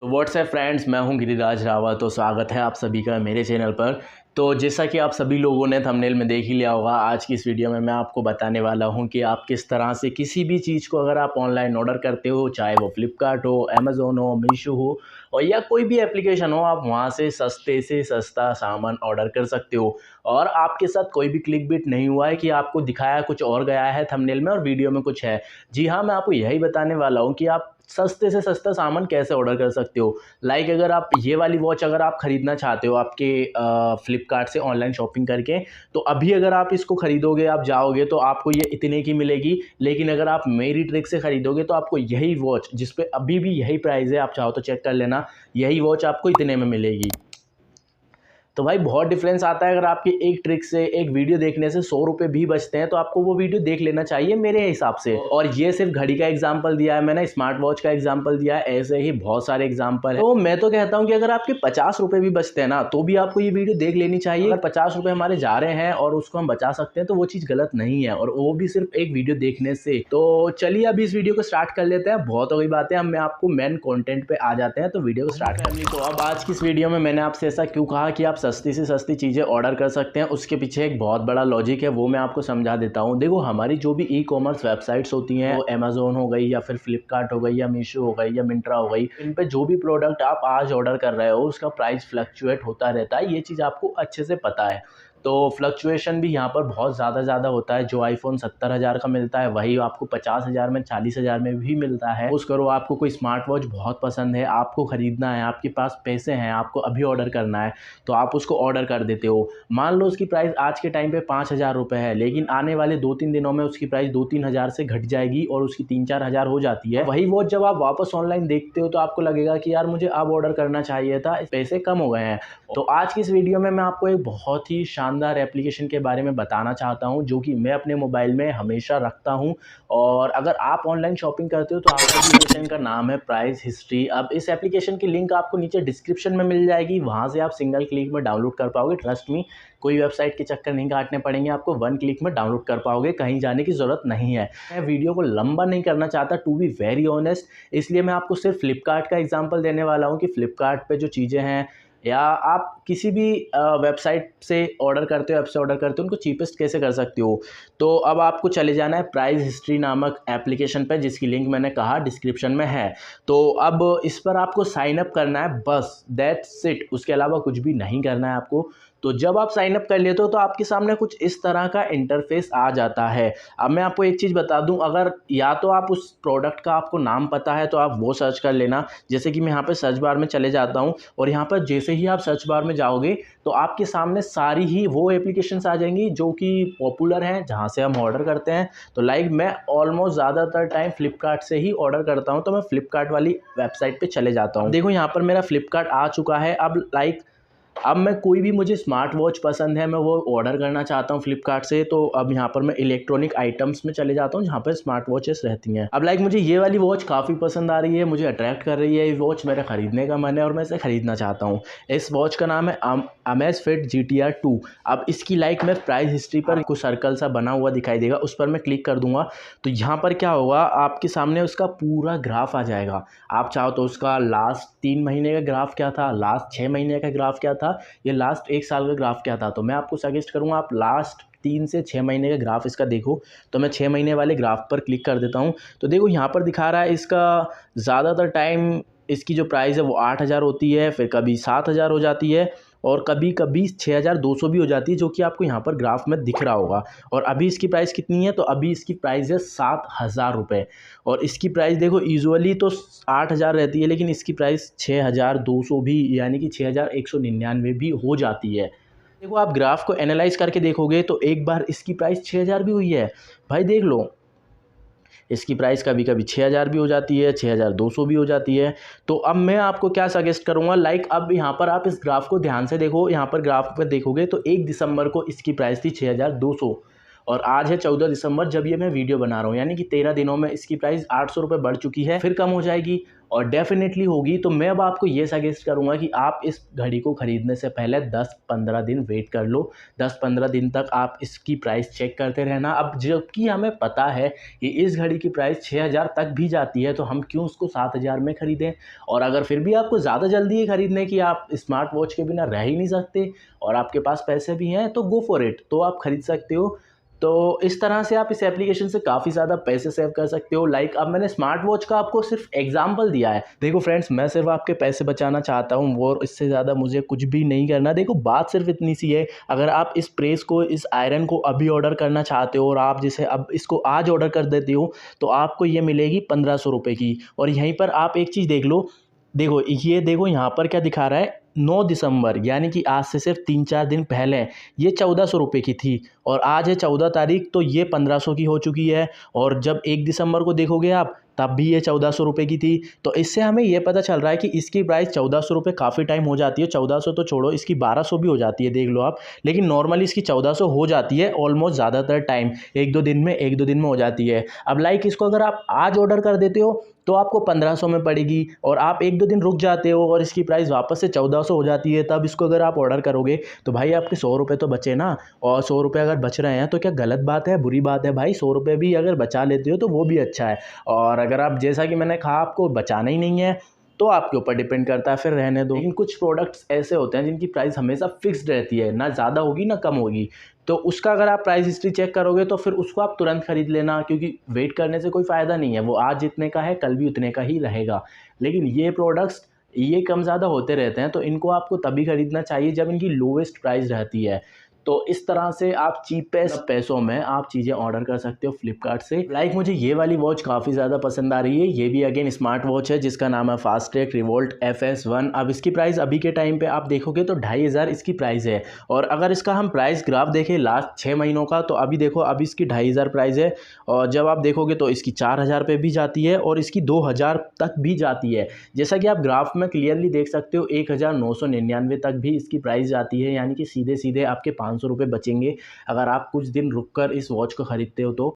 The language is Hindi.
तो व्हाट्सएप फ्रेंड्स, मैं हूं गिरिराज रावत। तो स्वागत है आप सभी का मेरे चैनल पर। तो जैसा कि आप सभी लोगों ने थंबनेल में देख ही लिया होगा, आज की इस वीडियो में मैं आपको बताने वाला हूं कि आप किस तरह से किसी भी चीज़ को अगर आप ऑनलाइन ऑर्डर करते हो, चाहे वो फ्लिपकार्ट हो, अमेज़ोन हो, मीशो हो और या कोई भी एप्लीकेशन हो, आप वहां से सस्ता सामान ऑर्डर कर सकते हो। और आपके साथ कोई भी क्लिक बिट नहीं हुआ है कि आपको दिखाया कुछ और गया है थंबनेल में और वीडियो में कुछ है। जी हाँ, मैं आपको यही बताने वाला हूँ कि आप सस्ते से सस्ता सामान कैसे ऑर्डर कर सकते हो। लाइक अगर आप ये वाली वॉच अगर आप ख़रीदना चाहते हो आपके फ्लिपकार्ट से ऑनलाइन शॉपिंग करके, तो अभी अगर आप इसको ख़रीदोगे, आप जाओगे तो आपको ये इतने की मिलेगी। लेकिन अगर आप मेरी ट्रिक से ख़रीदोगे तो आपको यही वॉच, जिस पे अभी भी यही प्राइस है, आप चाहो तो चेक कर लेना, यही वॉच आपको इतने में मिलेगी। तो भाई बहुत डिफरेंस आता है। अगर आपकी एक ट्रिक से, एक वीडियो देखने से 100 रुपये भी बचते हैं तो आपको वो वीडियो देख लेना चाहिए मेरे हिसाब से। और ये सिर्फ घड़ी का एग्जांपल दिया है मैंने, स्मार्ट वॉच का एग्जांपल दिया है, ऐसे ही बहुत सारे एग्जांपल है। तो मैं तो कहता हूँ कि अगर आपके 50 रुपये भी बचते हैं ना, तो भी आपको ये वीडियो देख लेनी चाहिए। अगर 50 रुपये हमारे जा रहे हैं और उसको हम बचा सकते हैं तो वो चीज़ गलत नहीं है, और वो भी सिर्फ एक वीडियो देखने से। तो चलिए अभी इस वीडियो को स्टार्ट कर लेते हैं। बहुत हो गई बातें, हम मैं आपको मेन कंटेंट पे आ जाते हैं। तो वीडियो को स्टार्ट करनी। तो अब आज की इस वीडियो में मैंने आपसे ऐसा क्यों कहा कि आप सस्ती से सस्ती चीज़ें ऑर्डर कर सकते हैं, उसके पीछे एक बहुत बड़ा लॉजिक है, वो मैं आपको समझा देता हूँ। देखो, हमारी जो भी ई कॉमर्स वेबसाइट्स होती हैं, वो अमेज़न हो गई या फिर फ्लिपकार्ट हो गई या मीशो हो गई या मिंत्रा हो गई, इन पे जो भी प्रोडक्ट आप आज ऑर्डर कर रहे हो उसका प्राइस फ्लक्चुएट होता रहता है। ये चीज़ आपको अच्छे से पता है। तो फ्लक्चुएशन भी यहाँ पर बहुत ज़्यादा होता है। जो आईफोन 70,000 का मिलता है वही आपको 50,000 में, 40,000 में भी मिलता है। उस करो आपको कोई स्मार्ट वॉच बहुत पसंद है, आपको ख़रीदना है, आपके पास पैसे हैं, आपको अभी ऑर्डर करना है, तो आप उसको ऑर्डर कर देते हो। मान लो उसकी प्राइस आज के टाइम पे 5,000 रुपये है, लेकिन आने वाले 2-3 दिनों में उसकी प्राइस 2-3 हज़ार से घट जाएगी और उसकी 3-4 हज़ार हो जाती है। वही वॉच जब आप वापस ऑनलाइन देखते हो तो आपको लगेगा कि यार मुझे अब ऑर्डर करना चाहिए था, पैसे कम हो गए हैं। तो आज की इस वीडियो में मैं आपको एक बहुत ही शानदार एप्लीकेशन के बारे में बताना चाहता हूं, जो कि मैं अपने मोबाइल में हमेशा रखता हूं। और अगर आप ऑनलाइन शॉपिंग करते हो तो आपको एप्लीकेशन का नाम है प्राइस हिस्ट्री। अब इस एप्लीकेशन की लिंक आपको नीचे डिस्क्रिप्शन में मिल जाएगी, वहां से आप सिंगल क्लिक में डाउनलोड कर पाओगे। ट्रस्ट मी, कोई वेबसाइट के चक्कर नहीं काटने पड़ेंगे, आपको 1 क्लिक में डाउनलोड कर पाओगे, कहीं जाने की ज़रूरत नहीं है। मैं वीडियो को लंबा नहीं करना चाहता, टू बी वेरी ऑनेस्ट, इसलिए मैं आपको सिर्फ फ्लिपकार्ट का एग्जांपल देने वाला हूं कि फ्लिपकार्ट पे जो चीज़ें हैं, या आप किसी भी वेबसाइट से ऑर्डर करते हो, ऐप से ऑर्डर करते हो, उनको चीपेस्ट कैसे कर सकते हो। तो अब आपको चले जाना है प्राइस हिस्ट्री नामक एप्लीकेशन पे, जिसकी लिंक मैंने कहा डिस्क्रिप्शन में है। तो अब इस पर आपको साइन अप करना है, बस दैट्स इट। उसके अलावा कुछ भी नहीं करना है आपको। तो जब आप साइन अप कर लेते हो तो आपके सामने कुछ इस तरह का इंटरफेस आ जाता है। अब मैं आपको एक चीज़ बता दूं, अगर या तो आप उस प्रोडक्ट का आपको नाम पता है तो आप वो सर्च कर लेना। जैसे कि मैं यहाँ पे सर्च बार में चले जाता हूँ और यहाँ पर जैसे ही आप सर्च बार में जाओगे तो आपके सामने सारी ही वो एप्लीकेशंस आ जाएंगी जो कि पॉपुलर हैं, जहाँ से हम ऑर्डर करते हैं। तो लाइक मैं ऑलमोस्ट ज़्यादातर टाइम फ्लिपकार्ट से ही ऑर्डर करता हूँ, तो मैं फ्लिपकार्ट वाली वेबसाइट पे चले जाता हूँ। देखो यहाँ पर मेरा फ्लिपकार्ट आ चुका है। अब मैं कोई भी, मुझे स्मार्ट वॉच पसंद है, मैं वो ऑर्डर करना चाहता हूँ फ्लिपकार्ट से। तो अब यहाँ पर मैं इलेक्ट्रॉनिक आइटम्स में चले जाता हूँ जहाँ पर स्मार्ट वॉचेस रहती हैं। अब मुझे ये वाली वॉच काफ़ी पसंद आ रही है, मुझे अट्रैक्ट कर रही है ये वॉच, मेरा ख़रीदने का मन है और मैं इसे ख़रीदना चाहता हूँ। इस वॉच का नाम है अमेज़फिट GTR 2। अब इसकी मैं प्राइस हिस्ट्री पर कुछ सर्कल सा बना हुआ दिखाई देगा, उस पर मैं क्लिक कर दूंगा तो यहाँ पर क्या होगा, आपके सामने उसका पूरा ग्राफ आ जाएगा। आप चाहो तो उसका लास्ट 3 महीने का ग्राफ क्या था, लास्ट 6 महीने का ग्राफ क्या था, ये लास्ट 1 साल का ग्राफ क्या था। तो मैं आपको सजेस्ट करूंगा आप लास्ट 3 से 6 महीने का ग्राफ इसका देखो। तो मैं 6 महीने वाले ग्राफ पर क्लिक कर देता हूं। तो देखो यहाँ पर दिखा रहा है इसका ज़्यादातर टाइम इसकी जो प्राइस है वो 8,000 होती है, फिर कभी 7,000 हो जाती है और कभी कभी 6,200 भी हो जाती है, जो कि आपको यहाँ पर ग्राफ में दिख रहा होगा। और अभी इसकी प्राइस कितनी है, तो अभी इसकी प्राइस है 7,000 रुपये। और इसकी प्राइस देखो, यूजुअली तो 8,000 रहती है, लेकिन इसकी प्राइस 6,200 भी, यानी कि 6,199 भी हो जाती है। देखो, आप ग्राफ को एनालाइज करके देखोगे तो एक बार इसकी प्राइस 6,000 भी हुई है। भाई देख लो, इसकी प्राइस कभी कभी 6,000 भी हो जाती है, 6,200 भी हो जाती है। तो अब मैं आपको क्या सजेस्ट करूंगा, अब यहाँ पर आप इस ग्राफ को ध्यान से देखो। यहाँ पर ग्राफ पर देखोगे तो 1 दिसंबर को इसकी प्राइस थी 6,200 और आज है 14 दिसंबर जब ये मैं वीडियो बना रहा हूँ, यानी कि 13 दिनों में इसकी प्राइस 800 रुपये बढ़ चुकी है, फिर कम हो जाएगी और डेफिनेटली होगी। तो मैं अब आपको ये सजेस्ट करूंगा कि आप इस घड़ी को ख़रीदने से पहले 10-15 दिन वेट कर लो। 10-15 दिन तक आप इसकी प्राइस चेक करते रहना। अब जबकि हमें पता है कि इस घड़ी की प्राइस 6000 तक भी जाती है, तो हम क्यों उसको 7000 में ख़रीदें। और अगर फिर भी आपको ज़्यादा जल्दी है ख़रीदने की, आप स्मार्ट वॉच के बिना रह ही नहीं सकते और आपके पास पैसे भी हैं, तो गो फॉर इट, तो आप ख़रीद सकते हो। तो इस तरह से आप इस एप्लीकेशन से काफ़ी ज़्यादा पैसे सेव कर सकते हो। लाइक अब मैंने स्मार्ट वॉच का आपको सिर्फ एग्जांपल दिया है। देखो फ्रेंड्स, मैं सिर्फ आपके पैसे बचाना चाहता हूँ और इससे ज़्यादा मुझे कुछ भी नहीं करना। देखो बात सिर्फ इतनी सी है, अगर आप इस प्रेस को, इस आयरन को अभी ऑर्डर करना चाहते हो और आप जैसे अब इसको आज ऑर्डर कर देते हो, तो आपको ये मिलेगी 1500 रुपये की। और यहीं पर आप एक चीज़ देख लो, देखो ये देखो यहाँ पर क्या दिखा रहा है, 9 दिसंबर, यानी कि आज से सिर्फ 3-4 दिन पहले ये 1400 रुपये की थी और आज है 14 तारीख, तो ये 1500 की हो चुकी है। और जब 1 दिसंबर को देखोगे आप, तब भी ये 1400 रुपये की थी। तो इससे हमें ये पता चल रहा है कि इसकी प्राइस 1400 रुपये काफ़ी टाइम हो जाती है। 1400 तो छोड़ो, इसकी 1200 भी हो जाती है, देख लो आप। लेकिन नॉर्मली इसकी 1400 हो जाती है ऑलमोस्ट ज़्यादातर टाइम, 1-2 दिन में, 1-2 दिन में हो जाती है। अब लाइक इसको अगर आप आज ऑर्डर कर देते हो तो आपको 1500 में पड़ेगी, और आप 1-2 दिन रुक जाते हो और इसकी प्राइस वापस से 1400 हो जाती है, तब इसको अगर आप ऑर्डर करोगे तो भाई आपके 100 रुपये तो बचे ना। और 100 रुपये अगर बच रहे हैं तो क्या गलत बात है, बुरी बात है भाई? 100 रुपये भी अगर बचा लेते हो तो वो भी अच्छा है। और अगर आप, जैसा कि मैंने कहा, आपको बचाना ही नहीं है तो आपके ऊपर डिपेंड करता है, फिर रहने दो। लेकिन कुछ प्रोडक्ट्स ऐसे होते हैं जिनकी प्राइस हमेशा फिक्स्ड रहती है, ना ज़्यादा होगी ना कम होगी। तो उसका अगर आप प्राइस हिस्ट्री चेक करोगे तो फिर उसको आप तुरंत खरीद लेना, क्योंकि वेट करने से कोई फ़ायदा नहीं है। वो आज जितने का है कल भी उतने का ही रहेगा। लेकिन ये प्रोडक्ट्स ये कम ज़्यादा होते रहते हैं, तो इनको आपको तभी खरीदना चाहिए जब इनकी लोवेस्ट प्राइस रहती है। तो इस तरह से आप चीपेस्ट पैसों में आप चीज़ें ऑर्डर कर सकते हो फ्लिपकार्ट से। लाइक मुझे ये वाली वॉच काफ़ी ज़्यादा पसंद आ रही है। ये भी अगेन स्मार्ट वॉच है जिसका नाम है फास्ट्रेक रिवोल्ट FS1। अब इसकी प्राइस अभी के टाइम पे आप देखोगे तो 2500 इसकी प्राइस है। और अगर इसका हम प्राइस ग्राफ देखें लास्ट 6 महीनों का, तो अभी देखो, अभी इसकी 2500 प्राइस है। और जब आप देखोगे तो इसकी 4000 पे भी जाती है और इसकी 2000 तक भी जाती है। जैसा कि आप ग्राफ में क्लियरली देख सकते हो, 1999 तक भी इसकी प्राइस जाती है, यानी कि सीधे सीधे आपके 500 रुपये बचेंगे अगर आप कुछ दिन रुक कर इस वॉच को ख़रीदते हो तो।